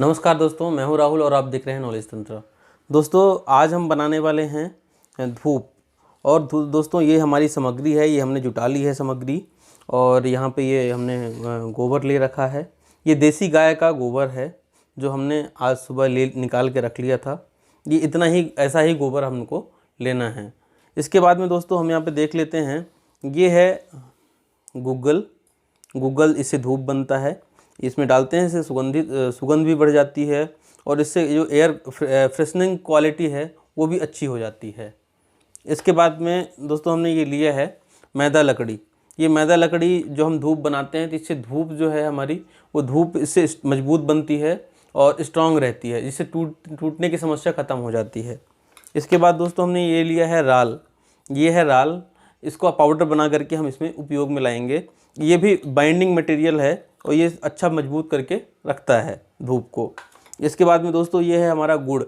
नमस्कार दोस्तों, मैं हूं राहुल और आप देख रहे हैं नॉलेज तंत्र। दोस्तों आज हम बनाने वाले हैं धूप। और दोस्तों ये हमारी सामग्री है, ये हमने जुटा ली है सामग्री। और यहाँ पे ये हमने गोबर ले रखा है। ये देसी गाय का गोबर है जो हमने आज सुबह ले निकाल के रख लिया था। ये इतना ही, ऐसा ही गोबर हमको लेना है। इसके बाद में दोस्तों हम यहाँ पे देख लेते हैं, ये है गूगल, इससे धूप बनता है। इसमें डालते हैं, इससे सुगंध भी बढ़ जाती है और इससे जो एयर फ्रेशनिंग क्वालिटी है वो भी अच्छी हो जाती है। इसके बाद में दोस्तों हमने ये लिया है मैदा लकड़ी। ये मैदा लकड़ी जो हम धूप बनाते हैं तो इससे धूप जो है हमारी, वो धूप इससे मजबूत बनती है और स्ट्रांग रहती है, जिससे टूटने की समस्या ख़त्म हो जाती है। इसके बाद दोस्तों हमने ये लिया है राल। ये है राल, इसको पाउडर बना करके हम इसमें उपयोग में लाएंगे। ये भी बाइंडिंग मटेरियल है और ये अच्छा मजबूत करके रखता है धूप को। इसके बाद में दोस्तों ये है हमारा गुड़।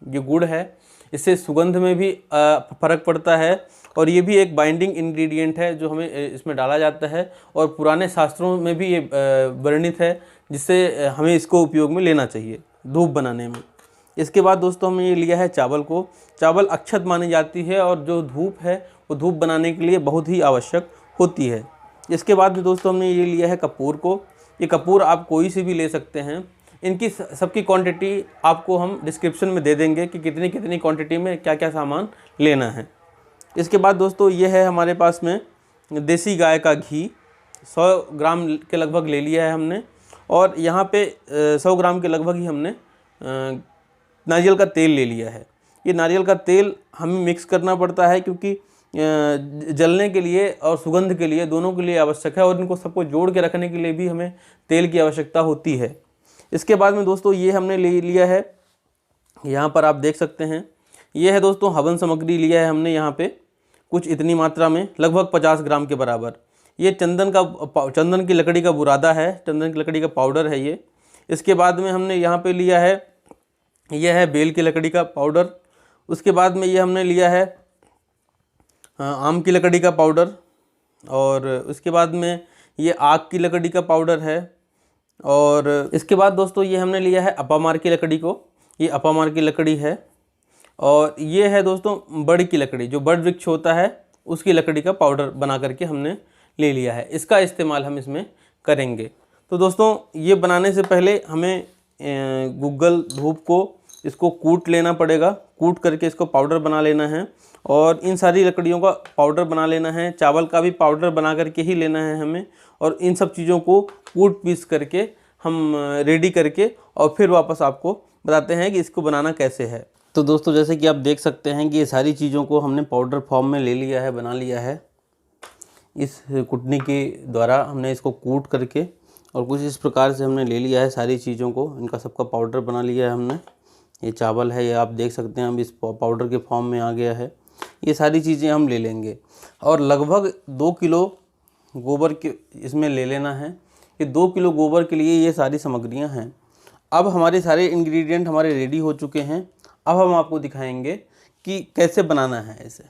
ये गुड़ है, इससे सुगंध में भी फ़र्क पड़ता है और ये भी एक बाइंडिंग इंग्रेडिएंट है जो हमें इसमें डाला जाता है और पुराने शास्त्रों में भी ये वर्णित है, जिससे हमें इसको उपयोग में लेना चाहिए धूप बनाने में। इसके बाद दोस्तों हमने ये लिया है चावल को। चावल अक्षत मानी जाती है और जो धूप है वो धूप बनाने के लिए बहुत ही आवश्यक होती है। इसके बाद में दोस्तों हमने ये लिया है कपूर को। ये कपूर आप कोई से भी ले सकते हैं। इनकी सबकी क्वांटिटी आपको हम डिस्क्रिप्शन में दे देंगे कि कितनी कितनी क्वांटिटी में क्या क्या सामान लेना है। इसके बाद दोस्तों ये है हमारे पास में देसी गाय का घी। 100 ग्राम के लगभग ले लिया है हमने। और यहाँ पे 100 ग्राम के लगभग ही हमने नारियल का तेल ले लिया है। ये नारियल का तेल हमें मिक्स करना पड़ता है क्योंकि जलने के लिए और सुगंध के लिए, दोनों के लिए आवश्यक है और इनको सबको जोड़ के रखने के लिए भी हमें तेल की आवश्यकता होती है। इसके बाद में दोस्तों ये हमने ले लिया है, यहाँ पर आप देख सकते हैं, ये है दोस्तों हवन सामग्री लिया है हमने यहाँ पे कुछ इतनी मात्रा में, लगभग 50 ग्राम के बराबर। ये चंदन की लकड़ी का बुरादा है, चंदन की लकड़ी का पाउडर है ये। इसके बाद में हमने यहाँ पे लिया है, यह है बेल की लकड़ी का पाउडर। उसके बाद में ये हमने लिया है आम की लकड़ी का पाउडर। और उसके बाद में ये आक की लकड़ी का पाउडर है। और इसके बाद दोस्तों ये हमने लिया है अपामार की लकड़ी को। ये अपामार की लकड़ी है। और ये है दोस्तों बड़ की लकड़ी, जो बड़ वृक्ष होता है उसकी लकड़ी का पाउडर बना करके हमने ले लिया है। इसका इस्तेमाल हम इसमें करेंगे। तो दोस्तों ये बनाने से पहले हमें गूगल धूप को, इसको कूट लेना पड़ेगा। कूट करके इसको पाउडर बना लेना है और इन सारी लकड़ियों का पाउडर बना लेना है। चावल का भी पाउडर बना करके ही लेना है हमें। और इन सब चीज़ों को कूट पीस करके हम रेडी करके और फिर वापस आपको बताते हैं कि इसको बनाना कैसे है। तो दोस्तों जैसे कि आप देख सकते हैं कि ये सारी चीज़ों को हमने पाउडर फॉर्म में ले लिया है, बना लिया है। इस कुटनी के द्वारा हमने इसको कूट करके और कुछ इस प्रकार से हमने ले लिया है सारी चीज़ों को, इनका सबका पाउडर बना लिया है हमने। ये चावल है, ये आप देख सकते हैं अब इस पाउडर के फॉर्म में आ गया है। ये सारी चीज़ें हम ले लेंगे और लगभग 2 किलो गोबर के इसमें ले लेना है। ये 2 किलो गोबर के लिए ये सारी सामग्रियां हैं। अब हमारे सारे इंग्रेडिएंट हमारे रेडी हो चुके हैं। अब हम आपको दिखाएंगे कि कैसे बनाना है इसे।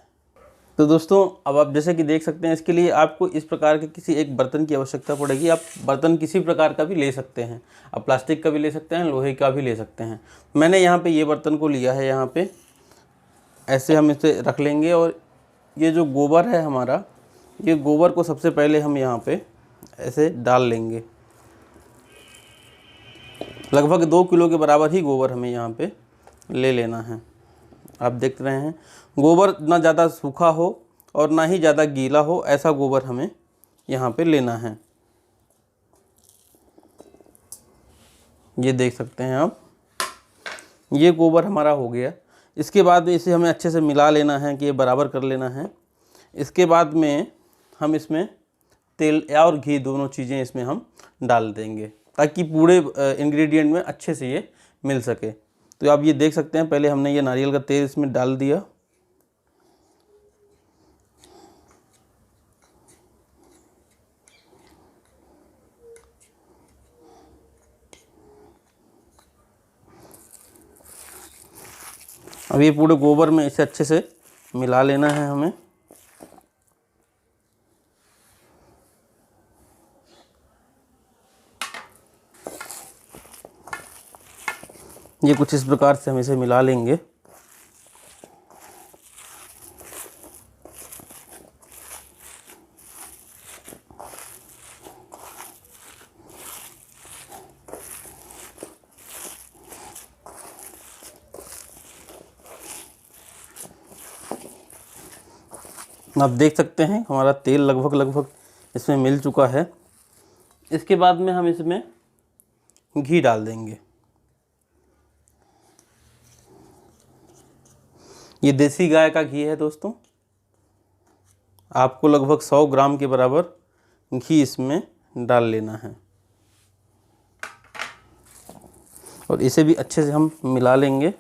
तो दोस्तों अब आप जैसे कि देख सकते हैं, इसके लिए आपको इस प्रकार के किसी एक बर्तन की आवश्यकता पड़ेगी। आप बर्तन किसी प्रकार का भी ले सकते हैं, आप प्लास्टिक का भी ले सकते हैं, लोहे का भी ले सकते हैं। मैंने यहाँ पे ये बर्तन को लिया है। यहाँ पे ऐसे हम इसे रख लेंगे और ये जो गोबर है हमारा, ये गोबर को सबसे पहले हम यहाँ पे ऐसे डाल लेंगे। लगभग 2 किलो के बराबर ही गोबर हमें यहाँ पे ले लेना है। आप देख रहे हैं गोबर ना ज़्यादा सूखा हो और ना ही ज़्यादा गीला हो, ऐसा गोबर हमें यहाँ पे लेना है। ये देख सकते हैं आप, ये गोबर हमारा हो गया। इसके बाद इसे हमें अच्छे से मिला लेना है कि ये बराबर कर लेना है। इसके बाद में हम इसमें तेल और घी, दोनों चीज़ें इसमें हम डाल देंगे ताकि पूरे इंग्रेडिएंट में अच्छे से ये मिल सके। तो आप ये देख सकते हैं, पहले हमने ये नारियल का तेल इसमें डाल दिया। अब ये पूरे गोबर में इसे अच्छे से मिला लेना है हमें। ये कुछ इस प्रकार से हम इसे मिला लेंगे। आप देख सकते हैं हमारा तेल लगभग इसमें मिल चुका है। इसके बाद में हम इसमें घी डाल देंगे। ये देसी गाय का घी है दोस्तों। आपको लगभग 100 ग्राम के बराबर घी इसमें डाल लेना है और इसे भी अच्छे से हम मिला लेंगे।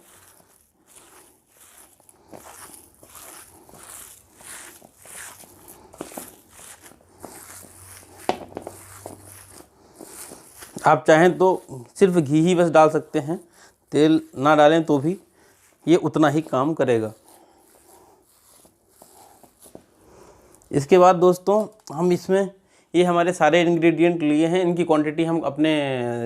आप चाहें तो सिर्फ घी ही बस डाल सकते हैं, तेल ना डालें तो भी ये उतना ही काम करेगा। इसके बाद दोस्तों हम इसमें ये हमारे सारे इंग्रेडिएंट लिए हैं, इनकी क्वांटिटी हम अपने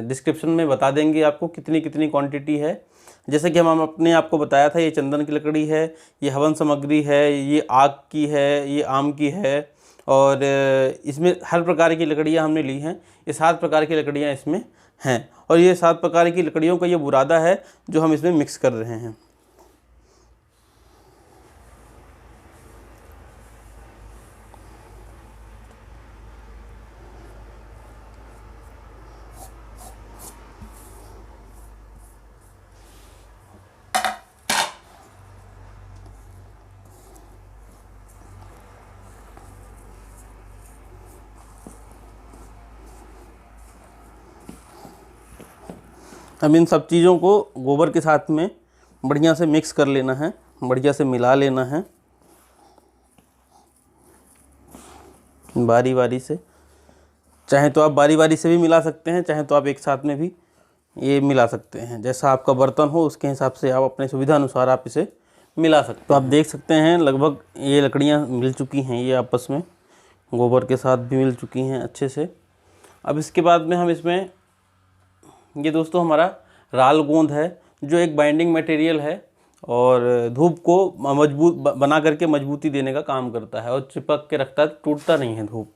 डिस्क्रिप्शन में बता देंगे आपको कितनी कितनी क्वांटिटी है। जैसे कि हम अपने आपको बताया था, ये चंदन की लकड़ी है, ये हवन सामग्री है, ये आग की है, ये आम की है और इसमें हर प्रकार की लकड़ियाँ हमने ली हैं। ये 7 प्रकार की लकड़ियाँ इसमें हैं और ये 7 प्रकार की लकड़ियों का ये बुरादा है जो हम इसमें मिक्स कर रहे हैं। अब इन सब चीज़ों को गोबर के साथ में बढ़िया से मिक्स कर लेना है, बढ़िया से मिला लेना है बारी बारी से। चाहे तो आप बारी बारी से भी मिला सकते हैं, चाहे तो आप एक साथ में भी ये मिला सकते हैं। जैसा आपका बर्तन हो उसके हिसाब से आप अपने सुविधा अनुसार आप इसे मिला सकते हैं। तो आप देख सकते हैं लगभग ये लकड़ियाँ मिल चुकी हैं, ये आपस में गोबर के साथ भी मिल चुकी हैं अच्छे से। अब इसके बाद में हम इसमें ये दोस्तों हमारा राल गोंद है जो एक बाइंडिंग मटेरियल है और धूप को मजबूत बना करके मजबूती देने का काम करता है और चिपक के रखता है, टूटता नहीं है धूप।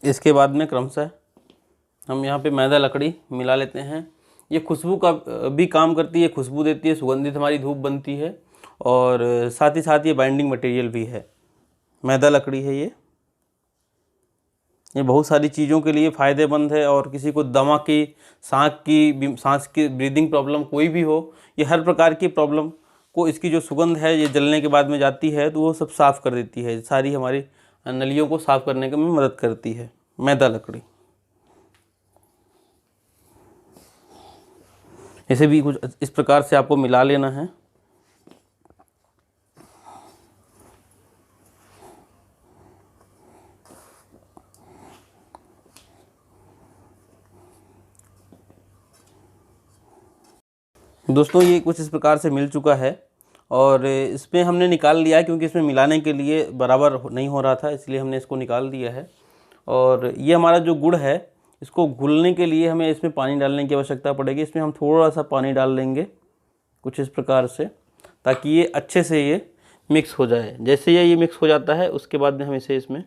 इसके बाद में क्रमशः हम यहाँ पे मैदा लकड़ी मिला लेते हैं। ये खुशबू का भी काम करती है, खुशबू देती है, सुगंधित हमारी धूप बनती है और साथ ही साथ ये बाइंडिंग मटेरियल भी है। मैदा लकड़ी है ये बहुत सारी चीज़ों के लिए फ़ायदेमंद है और किसी को दमा की, सांस की ब्रीदिंग प्रॉब्लम कोई भी हो, ये हर प्रकार की प्रॉब्लम को इसकी जो सुगंध है ये जलने के बाद में जाती है तो वो सब साफ़ कर देती है, सारी हमारी नलियों को साफ़ करने में मदद करती है मैदा लकड़ी। इसे भी कुछ इस प्रकार से आपको मिला लेना है। दोस्तों ये कुछ इस प्रकार से मिल चुका है और इसमें हमने निकाल लिया है क्योंकि इसमें मिलाने के लिए बराबर नहीं हो रहा था, इसलिए हमने इसको निकाल दिया है। और ये हमारा जो गुड़ है इसको घुलने के लिए हमें इसमें पानी डालने की आवश्यकता पड़ेगी। इसमें हम थोड़ा सा पानी डाल लेंगे कुछ इस प्रकार से, ताकि ये अच्छे से ये मिक्स हो जाए। जैसे ये मिक्स हो जाता है उसके बाद में हम इसे इसमें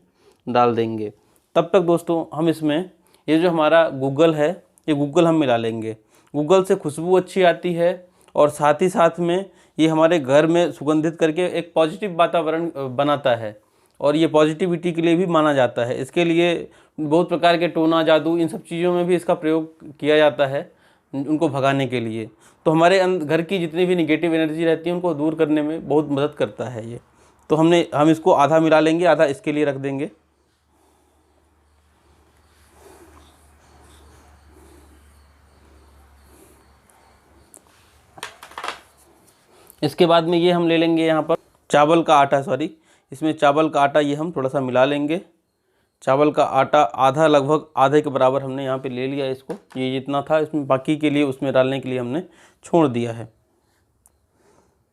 डाल देंगे। तब तक दोस्तों हम इसमें ये जो हमारा गूगल है ये गूगल हम मिला लेंगे। गूगल से खुशबू अच्छी आती है और साथ ही साथ में ये हमारे घर में सुगंधित करके एक पॉजिटिव वातावरण बनाता है और ये पॉजिटिविटी के लिए भी माना जाता है। इसके लिए बहुत प्रकार के टोना जादू इन सब चीज़ों में भी इसका प्रयोग किया जाता है उनको भगाने के लिए। तो हमारे घर की जितनी भी निगेटिव एनर्जी रहती है उनको दूर करने में बहुत मदद करता है ये। तो हम इसको आधा मिला लेंगे, आधा इसके लिए रख देंगे। इसके बाद में ये हम ले लेंगे यहाँ पर चावल का आटा, सॉरी, इसमें चावल का आटा ये हम थोड़ा सा मिला लेंगे। चावल का आटा आधा, लगभग आधे के बराबर हमने यहाँ पे ले लिया इसको। ये जितना था इसमें, बाकी के लिए उसमें डालने के लिए हमने छोड़ दिया है।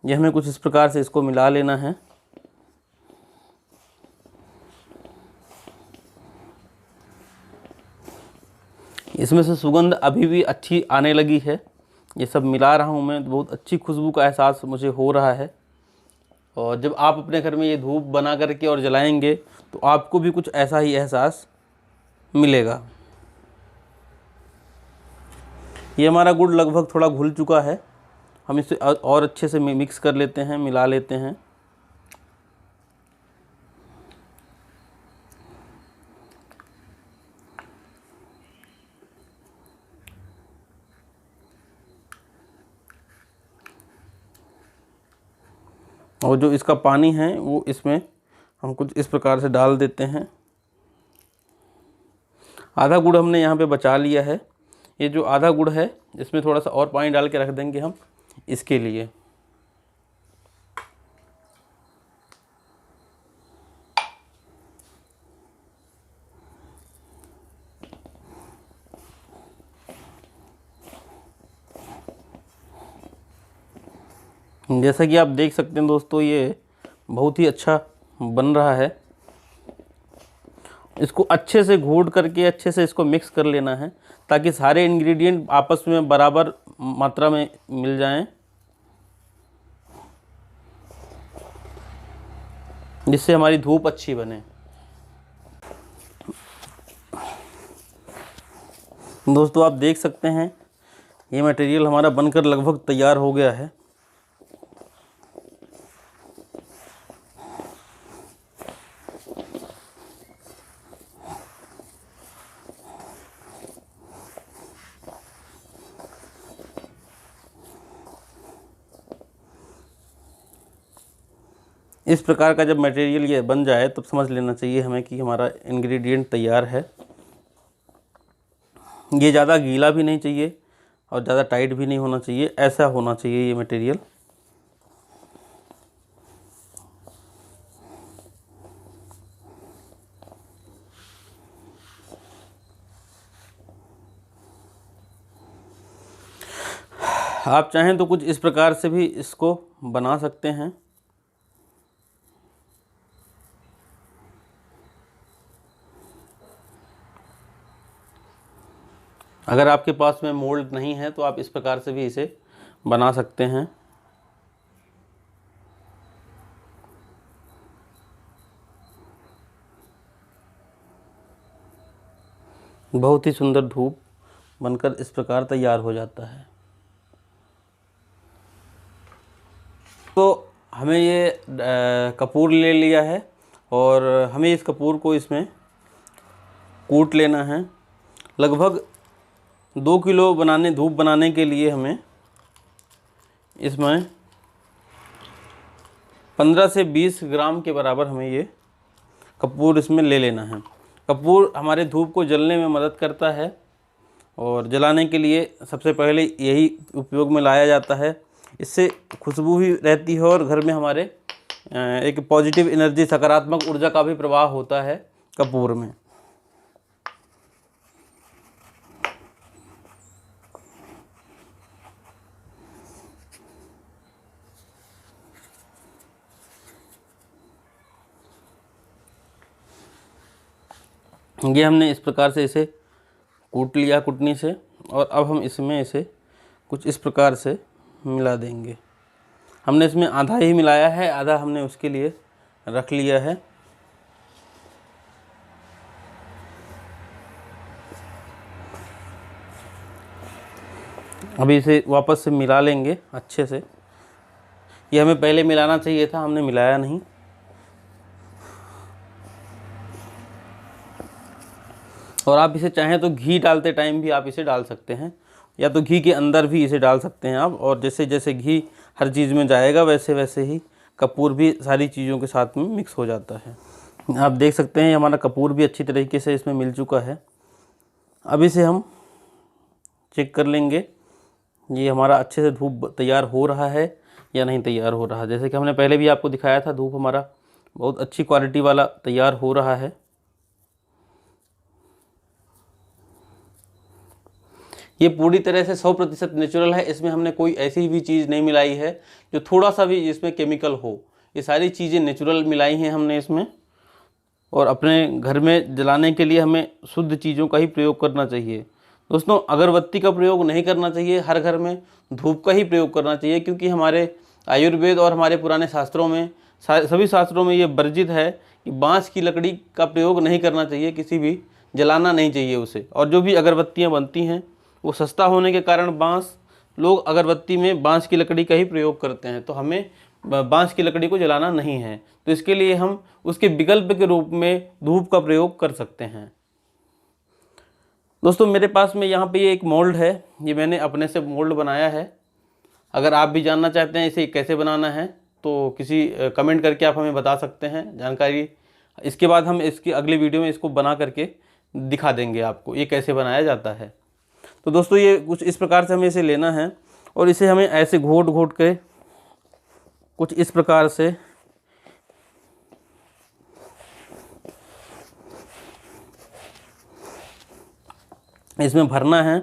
ये हमें कुछ इस प्रकार से इसको मिला लेना है। इसमें से सुगंध अभी भी अच्छी आने लगी है। ये सब मिला रहा हूँ मैं, तो बहुत अच्छी खुशबू का एहसास मुझे हो रहा है। और जब आप अपने घर में ये धूप बना करके और जलाएंगे तो आपको भी कुछ ऐसा ही एहसास मिलेगा। ये हमारा गुड़ लगभग थोड़ा घुल चुका है। हम इसे और अच्छे से मिक्स कर लेते हैं, मिला लेते हैं। और जो इसका पानी है वो इसमें हम कुछ इस प्रकार से डाल देते हैं। आधा गुड़ हमने यहाँ पे बचा लिया है। ये जो आधा गुड़ है इसमें थोड़ा सा और पानी डाल के रख देंगे हम इसके लिए। जैसा कि आप देख सकते हैं दोस्तों, ये बहुत ही अच्छा बन रहा है। इसको अच्छे से घोट करके अच्छे से इसको मिक्स कर लेना है, ताकि सारे इंग्रेडिएंट आपस में बराबर मात्रा में मिल जाएं, जिससे हमारी धूप अच्छी बने। दोस्तों आप देख सकते हैं ये मटेरियल हमारा बनकर लगभग तैयार हो गया है। इस प्रकार का जब मटेरियल ये बन जाए तब समझ लेना चाहिए हमें कि हमारा इंग्रेडिएंट तैयार है। ये ज़्यादा गीला भी नहीं चाहिए और ज़्यादा टाइट भी नहीं होना चाहिए, ऐसा होना चाहिए ये मटेरियल। आप चाहें तो कुछ इस प्रकार से भी इसको बना सकते हैं। अगर आपके पास में मोल्ड नहीं है तो आप इस प्रकार से भी इसे बना सकते हैं। बहुत ही सुंदर धूप बनकर इस प्रकार तैयार हो जाता है। तो हमें ये कपूर ले लिया है और हमें इस कपूर को इसमें कूट लेना है। लगभग 2 किलो धूप बनाने के लिए हमें इसमें 15 से 20 ग्राम के बराबर हमें ये कपूर इसमें ले लेना है। कपूर हमारे धूप को जलने में मदद करता है और जलाने के लिए सबसे पहले यही उपयोग में लाया जाता है। इससे खुशबू भी रहती है और घर में हमारे एक पॉजिटिव एनर्जी, सकारात्मक ऊर्जा का भी प्रवाह होता है कपूर में। ये हमने इस प्रकार से इसे कूट लिया कुटनी से, और अब हम इसमें इसे कुछ इस प्रकार से मिला देंगे। हमने इसमें आधा ही मिलाया है, आधा हमने उसके लिए रख लिया है। अभी इसे वापस से मिला लेंगे अच्छे से। ये हमें पहले मिलाना चाहिए था, हमने मिलाया नहीं। और आप इसे चाहें तो घी डालते टाइम भी आप इसे डाल सकते हैं, या तो घी के अंदर भी इसे डाल सकते हैं आप। और जैसे जैसे घी हर चीज़ में जाएगा वैसे वैसे ही कपूर भी सारी चीज़ों के साथ में मिक्स हो जाता है। आप देख सकते हैं हमारा कपूर भी अच्छी तरीके से इसमें मिल चुका है। अब इसे हम चेक कर लेंगे, ये हमारा अच्छे से धूप तैयार हो रहा है या नहीं तैयार हो रहा। जैसे कि हमने पहले भी आपको दिखाया था, धूप हमारा बहुत अच्छी क्वालिटी वाला तैयार हो रहा है। ये पूरी तरह से 100% नेचुरल है, इसमें हमने कोई ऐसी भी चीज़ नहीं मिलाई है जो थोड़ा सा भी इसमें केमिकल हो। ये सारी चीज़ें नेचुरल मिलाई हैं हमने इसमें। और अपने घर में जलाने के लिए हमें शुद्ध चीज़ों का ही प्रयोग करना चाहिए। दोस्तों, अगरबत्ती का प्रयोग नहीं करना चाहिए, हर घर में धूप का ही प्रयोग करना चाहिए, क्योंकि हमारे आयुर्वेद और हमारे पुराने शास्त्रों में, सभी शास्त्रों में ये वर्जित है कि बाँस की लकड़ी का प्रयोग नहीं करना चाहिए, किसी भी जलाना नहीं चाहिए उसे। और जो भी अगरबत्तियाँ बनती हैं वो सस्ता होने के कारण लोग अगरबत्ती में बाँस की लकड़ी का ही प्रयोग करते हैं, तो हमें बाँस की लकड़ी को जलाना नहीं है। तो इसके लिए हम उसके विकल्प के रूप में धूप का प्रयोग कर सकते हैं। दोस्तों, मेरे पास में यहाँ पे ये एक मोल्ड है, ये मैंने अपने से मोल्ड बनाया है। अगर आप भी जानना चाहते हैं इसे कैसे बनाना है तो किसी कमेंट करके आप हमें बता सकते हैं जानकारी। इसके बाद हम इसकी अगली वीडियो में इसको बना करके दिखा देंगे आपको ये कैसे बनाया जाता है। तो दोस्तों, ये कुछ इस प्रकार से हमें इसे लेना है और इसे हमें ऐसे घोट घोट के कुछ इस प्रकार से इसमें भरना है।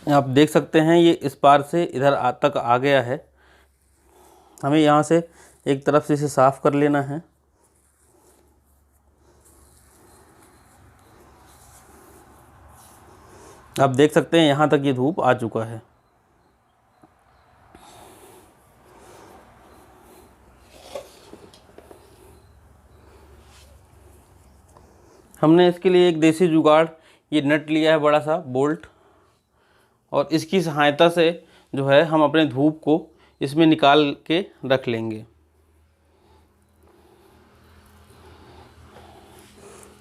आप देख सकते हैं ये इस पार से इधर तक आ गया है। हमें यहाँ से एक तरफ से इसे साफ़ कर लेना है। आप देख सकते हैं यहाँ तक ये धूप आ चुका है। हमने इसके लिए एक देसी जुगाड़, ये नट लिया है बड़ा सा बोल्ट, और इसकी सहायता से जो है हम अपने धूप को इसमें निकाल के रख लेंगे।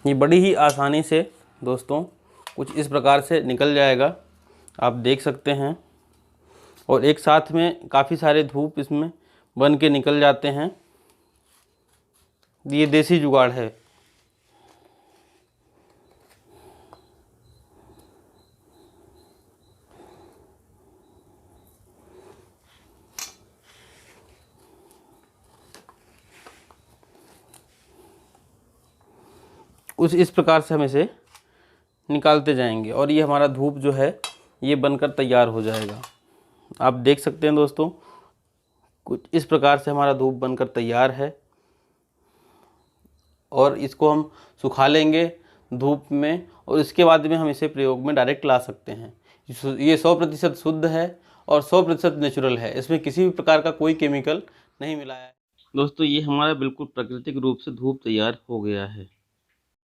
ये बड़ी ही आसानी से दोस्तों कुछ इस प्रकार से निकल जाएगा, आप देख सकते हैं। और एक साथ में काफ़ी सारे धूप इसमें बन के निकल जाते हैं। ये देसी जुगाड़ है। इस प्रकार से हम इसे निकालते जाएंगे और ये हमारा धूप जो है ये बनकर तैयार हो जाएगा। आप देख सकते हैं दोस्तों, कुछ इस प्रकार से हमारा धूप बनकर तैयार है। और इसको हम सुखा लेंगे धूप में और इसके बाद में हम इसे प्रयोग में डायरेक्ट ला सकते हैं। ये 100% शुद्ध है और 100% नेचुरल है, इसमें किसी भी प्रकार का कोई केमिकल नहीं मिलाया है। दोस्तों, ये हमारा बिल्कुल प्राकृतिक रूप से धूप तैयार हो गया है।